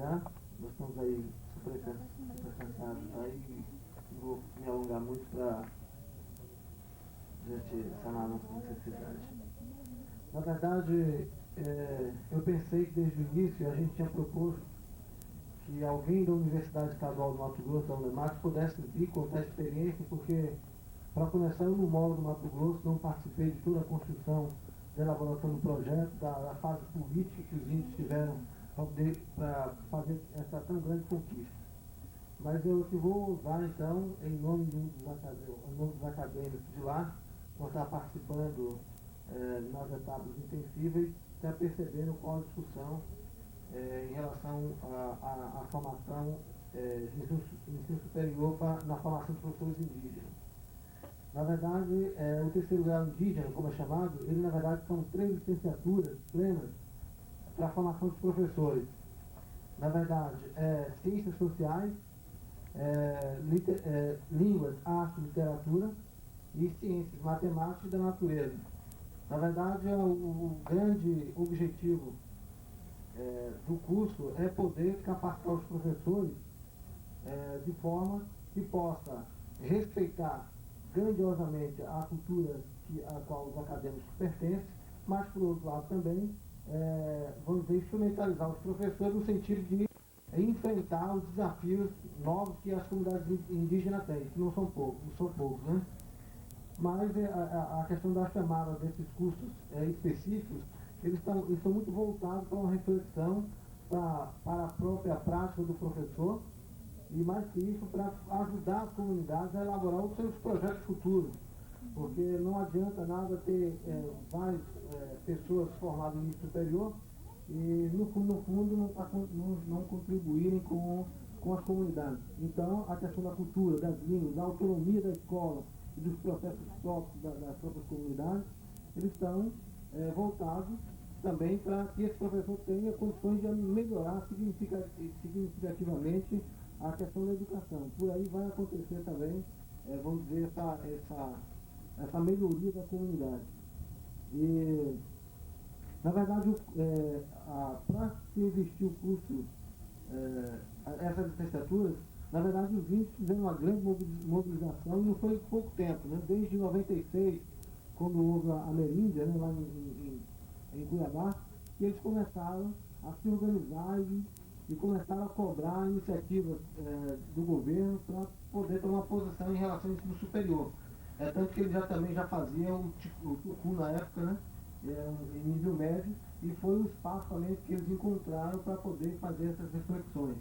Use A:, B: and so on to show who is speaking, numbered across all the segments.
A: já. Nós estamos aí supercansados, aí não vou me alongar muito para a gente sanar a nossa necessidade. Na verdade, eu pensei que desde o início a gente tinha proposto que alguém da Universidade Estadual do Mato Grosso, da UNEMAT, pudesse vir contar a experiência, porque, para começar, eu não moro no Mato Grosso, não participei de toda a construção da elaboração do projeto, da fase política que os índios tiveram para fazer essa tão grande conquista. Mas eu que vou usar, então, em nome dos acadêmicos de lá, vou estar participando nas etapas intensivas, está percebendo qual a discussão em relação à formação de ensino superior na formação de professores indígenas. Na verdade, o terceiro grau indígena, como é chamado, ele na verdade são 3 licenciaturas plenas para a formação de professores. Na verdade, ciências sociais, línguas, arte, literatura e ciências matemáticas e da natureza. Na verdade, o grande objetivo do curso é poder capacitar os professores de forma que possa respeitar grandiosamente a cultura a qual os acadêmicos pertencem, mas, por outro lado, também, vamos dizer, instrumentalizar os professores no sentido de enfrentar os desafios novos que as comunidades indígenas têm, que não são poucos, né? Mas a questão da chamada desses cursos específicos, eles são muito voltados para uma reflexão para a própria prática do professor e, mais que isso, para ajudar as comunidades a elaborar os seus projetos futuros. Porque não adianta nada ter várias pessoas formadas em nível superior e, no fundo não contribuírem com as comunidades. Então, a questão da cultura, das línguas, da autonomia da escola e dos processos próprios das próprias comunidades, eles estão voltados também para que esse professor tenha condições de melhorar significativamente a questão da educação. Por aí vai acontecer também, vamos dizer, essa melhoria da comunidade. E, na verdade, para que existir o curso, essas licenciaturas, na verdade, os índios fizeram uma grande mobilização e não foi pouco tempo, né? Desde 96, quando houve a Ameríndia, né, lá em Cuiabá, que eles começaram a se organizar e começaram a cobrar iniciativas do governo para poder tomar posição em relação ao ensino superior. Tanto que eles também já faziam o tucu na época, né, em nível médio, e foi um espaço também que eles encontraram para poder fazer essas reflexões.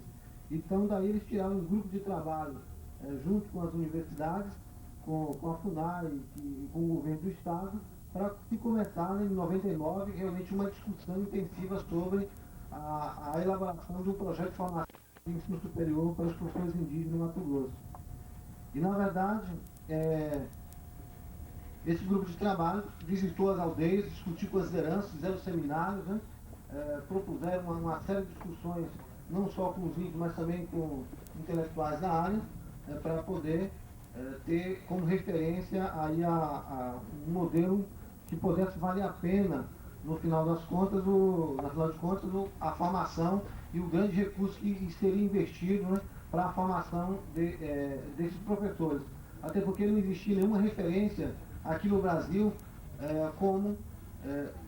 A: Então, daí eles tiraram um grupo de trabalho junto com as universidades, com a FUNAI e com o governo do Estado, para se começar em 99 realmente uma discussão intensiva sobre a elaboração de um projeto de formação de ensino superior para os professores indígenas no Mato Grosso. E, na verdade, esse grupo de trabalho visitou as aldeias, discutiu com as lideranças, fizeram seminários, né, propuseram uma série de discussões, não só com os índios, mas também com intelectuais da área, para poder ter como referência aí um modelo que pudesse valer a pena, no final das contas, a formação e o grande recurso que seria investido, né, para a formação desses professores. Até porque não existia nenhuma referência aqui no Brasil como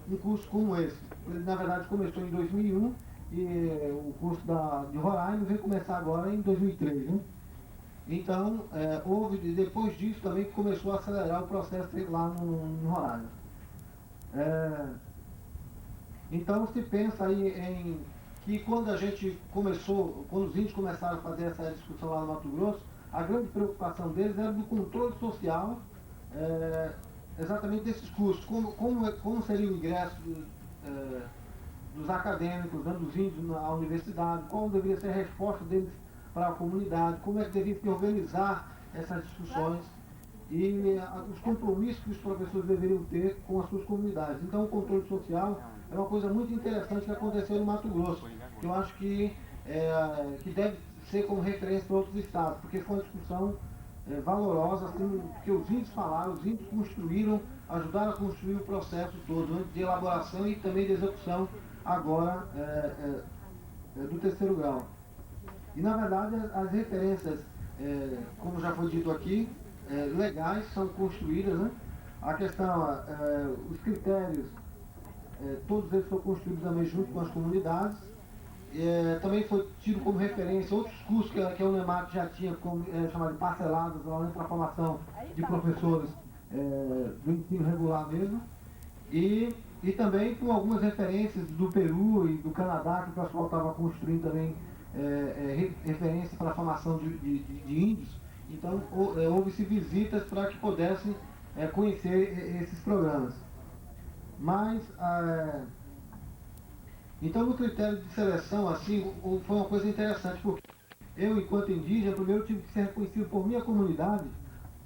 A: um curso como esse. Ele, na verdade, começou em 2001 e o curso de Roraima veio começar agora em 2003. Né? Então, depois disso também que começou a acelerar o processo lá no Roraima. Então, se pensa aí que quando os índios começaram a fazer essa discussão lá no Mato Grosso, a grande preocupação deles era do controle social, exatamente desses cursos. Como seria o ingresso dos acadêmicos, dos índios na universidade, qual deveria ser a resposta deles para a comunidade, como é que deveria se organizar essas discussões e os compromissos que os professores deveriam ter com as suas comunidades. Então, o controle social é uma coisa muito interessante que aconteceu no Mato Grosso, que eu acho que deve ser como referência para outros estados, porque foi uma discussão valorosa, assim, que os índios falaram, os índios construíram, ajudaram a construir o processo todo, né, de elaboração e também de execução agora do terceiro grau. E, na verdade, as referências, como já foi dito aqui, legais são construídas, né? A questão, os critérios, todos eles foram construídos também junto com as comunidades. Também foi tido como referência outros cursos que a Unemap já tinha como, chamado de parcelados lá para a formação de professores do ensino regular mesmo. E também com algumas referências do Peru e do Canadá, que o pessoal estava construindo também referências para a formação de índios. Então, houve-se visitas para que pudessem conhecer esses programas. Mas, então, no critério de seleção, assim, foi uma coisa interessante, porque eu, enquanto indígena, primeiro tive que ser reconhecido por minha comunidade,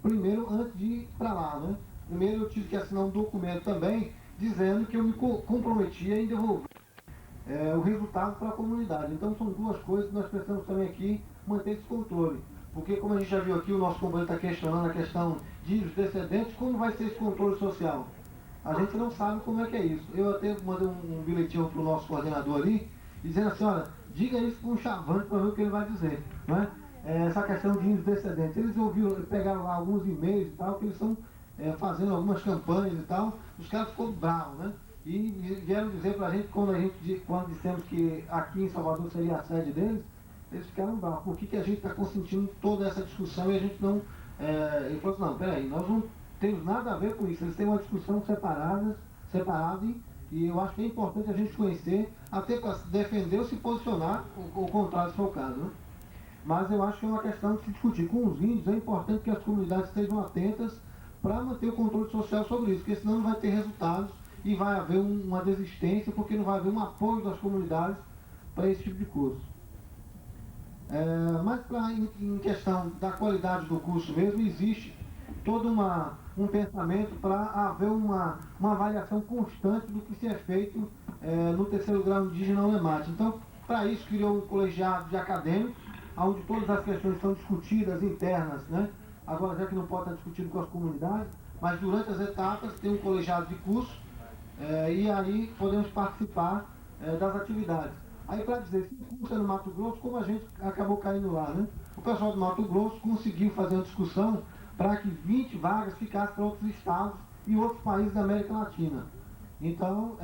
A: primeiro, antes de ir para lá, né? Primeiro eu tive que assinar um documento também, dizendo que eu me comprometia em devolver o resultado para a comunidade. Então são duas coisas que nós precisamos também aqui manter esse controle. Porque, como a gente já viu aqui, o nosso companheiro está questionando a questão de índios descendentes, como vai ser esse controle social? A gente não sabe como é que é isso. Eu até mandei um bilhetinho para o nosso coordenador ali, dizendo assim, olha, diga isso para um chavante para ver o que ele vai dizer. Né? Essa questão de índios descendentes. Eles pegaram lá alguns e-mails e tal, que eles estão fazendo algumas campanhas e tal, os caras ficou bravos, né? E vieram dizer pra gente, quando dissemos que aqui em Salvador seria a sede deles, eles ficaram bravos. Por que a gente está consentindo toda essa discussão e a gente não... ele falou assim, não, peraí, nós não temos nada a ver com isso, eles têm uma discussão separada, e eu acho que é importante a gente conhecer, até para defender ou se posicionar, o contrário se for o caso, né? Mas eu acho que é uma questão de se discutir. Com os índios, é importante que as comunidades estejam atentas para manter o controle social sobre isso, porque senão não vai ter resultados e vai haver uma desistência, porque não vai haver um apoio das comunidades para esse tipo de curso. Mas em questão da qualidade do curso mesmo, existe todo um pensamento para haver uma avaliação constante do que se é feito no terceiro grau indígena Unemate. Então, para isso, criou um colegiado de acadêmicos, onde todas as questões são discutidas internas, né? Agora, já que não pode estar discutindo com as comunidades, mas durante as etapas tem um colegiado de curso e aí podemos participar das atividades. Aí, para dizer, se o curso é no Mato Grosso, como a gente acabou caindo lá, né? O pessoal do Mato Grosso conseguiu fazer uma discussão para que 20 vagas ficassem para outros estados e outros países da América Latina. Então,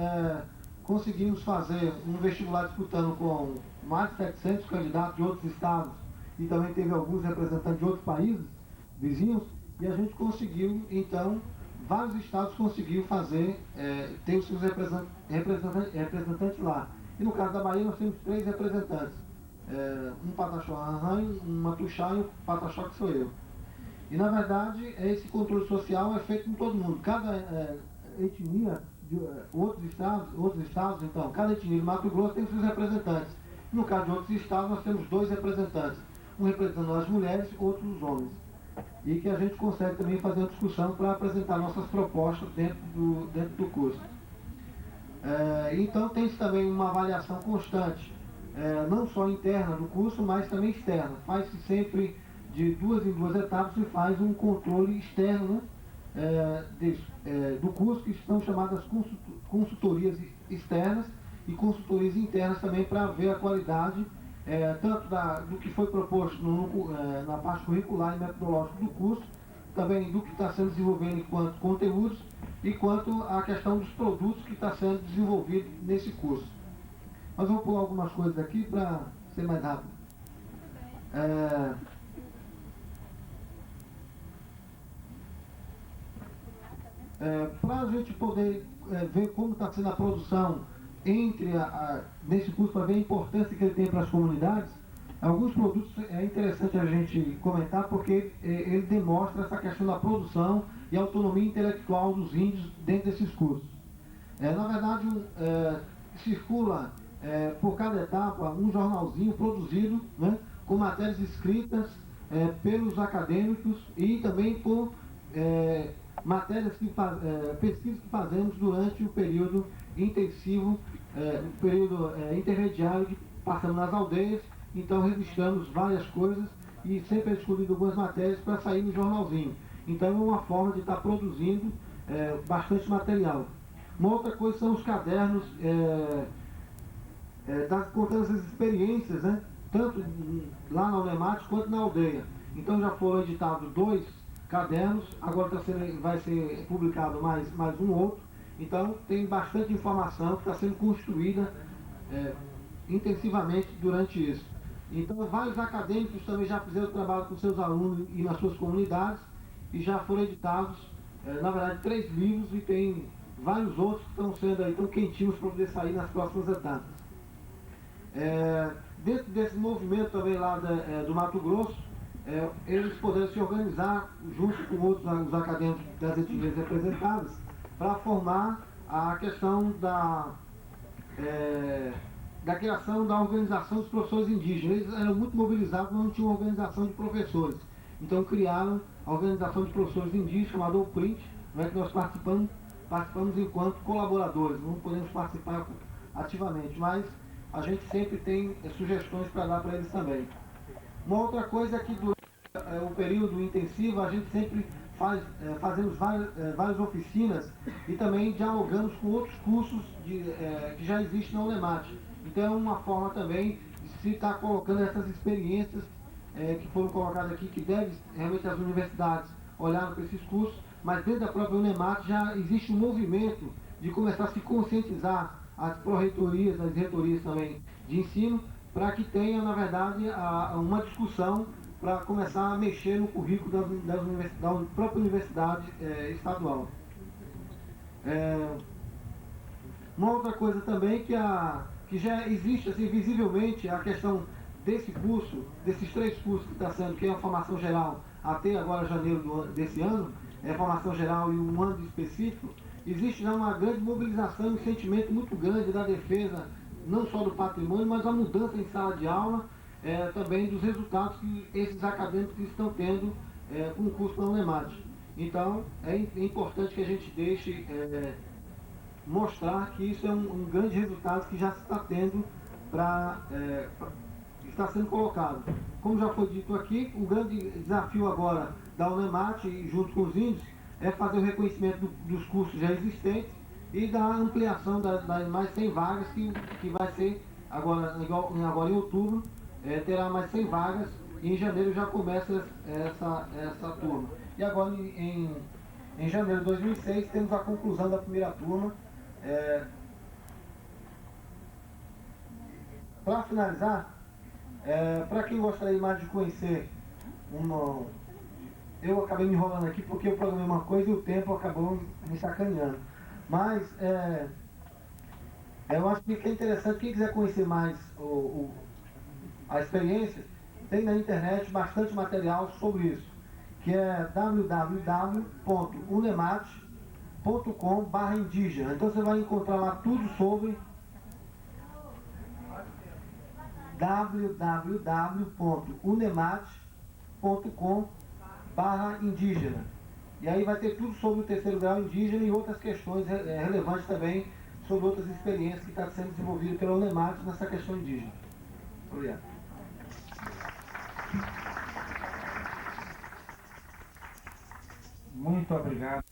A: conseguimos fazer um vestibular disputando com mais de 700 candidatos de outros estados e também teve alguns representantes de outros países vizinhos, e a gente conseguiu, então, vários estados conseguiram fazer, ter os seus representantes lá. E no caso da Bahia nós temos 3 representantes, um Pataxó Arranho, um Matuxá e um Pataxó que sou eu. E na verdade esse controle social é feito com todo mundo, cada etnia de outros estados, então, cada etnia de Mato Grosso tem seus representantes. No caso de outros estados nós temos 2 representantes, um representando as mulheres, outro os homens. E que a gente consegue também fazer uma discussão para apresentar nossas propostas dentro do curso. Então tem também uma avaliação constante, não só interna do curso, mas também externa. Faz-se sempre de 2 em 2 etapas e faz um controle externo, né, do curso, que são chamadas consultorias externas e consultorias internas também, para ver a qualidade tanto do que foi proposto na parte curricular e metodológica do curso, também do que está sendo desenvolvido enquanto conteúdos e quanto à questão dos produtos que está sendo desenvolvido nesse curso. Mas vou pôr algumas coisas aqui para ser mais rápido. Para a gente poder ver como está sendo a produção nesse curso, para ver a importância que ele tem para as comunidades, alguns produtos é interessante a gente comentar, porque ele demonstra essa questão da produção e autonomia intelectual dos índios dentro desses cursos. Na verdade, circula por cada etapa um jornalzinho produzido, né, com matérias escritas pelos acadêmicos e também por matérias pesquisas que fazemos durante o período intensivo, o período intermediário que passamos nas aldeias. Então registramos várias coisas e sempre é escolhido algumas matérias para sair no jornalzinho. Então é uma forma de estar produzindo bastante material. Uma outra coisa são os cadernos está contando essas experiências, né? Tanto lá na Unemat quanto na aldeia. Então já foram editados 2 cadernos, agora vai ser publicado mais um outro. Então tem bastante informação que está sendo construída intensivamente durante isso. Então vários acadêmicos também já fizeram trabalho com seus alunos e nas suas comunidades e já foram editados, na verdade, 3 livros, e tem vários outros que estão sendo aí tão quentinhos para poder sair nas próximas etapas. Dentro desse movimento também lá do Mato Grosso, eles puderam se organizar junto com outros os acadêmicos das etnias representadas para formar a questão da criação da organização dos professores indígenas. Eles eram muito mobilizados, mas não tinham organização de professores. Então criaram a organização de professores indígenas, chamada OPRINT, não é, que nós participamos enquanto colaboradores, não podemos participar ativamente, mas a gente sempre tem sugestões para dar para eles também. Uma outra coisa é que durante o período intensivo a gente sempre fazemos várias oficinas e também dialogamos com outros cursos que já existem na Unemat. Então é uma forma também de se estar colocando essas experiências que foram colocadas aqui, que deve realmente as universidades olharem para esses cursos, mas dentro da própria Unemat já existe um movimento de começar a se conscientizar as pró-reitorias, as reitorias também de ensino, para que tenha, na verdade, uma discussão para começar a mexer no currículo da própria universidade estadual. Uma outra coisa também que já existe, assim, visivelmente, a questão desse curso, desses 3 cursos que está sendo, que é a formação geral até agora janeiro desse ano, formação geral e um ano específico, existe já uma grande mobilização e um sentimento muito grande da defesa, não só do patrimônio, mas a mudança em sala de aula, também dos resultados que esses acadêmicos estão tendo com o curso da Unemat. Então, é importante que a gente deixe mostrar que isso é um grande resultado que já se está tendo está sendo colocado. Como já foi dito aqui, o grande desafio agora da Unemat, junto com os índios, é fazer o reconhecimento dos cursos já existentes e da ampliação das mais 100 vagas, que vai ser agora em outubro, terá mais 100 vagas, e em janeiro já começa essa turma. E agora em janeiro de 2006 temos a conclusão da primeira turma. Para finalizar, para quem gostaria mais de conhecer eu acabei me enrolando aqui porque eu programei uma coisa e o tempo acabou me sacaneando. Mas eu acho que é interessante, quem quiser conhecer mais a experiência, tem na internet bastante material sobre isso, que é www.unemat.com/indígena. Então você vai encontrar lá tudo sobre www.unemat.com/indígena. E aí vai ter tudo sobre o terceiro grau indígena e outras questões relevantes também, sobre outras experiências que estão sendo desenvolvidas pela Unemat nessa questão indígena. Obrigado.
B: Muito obrigado.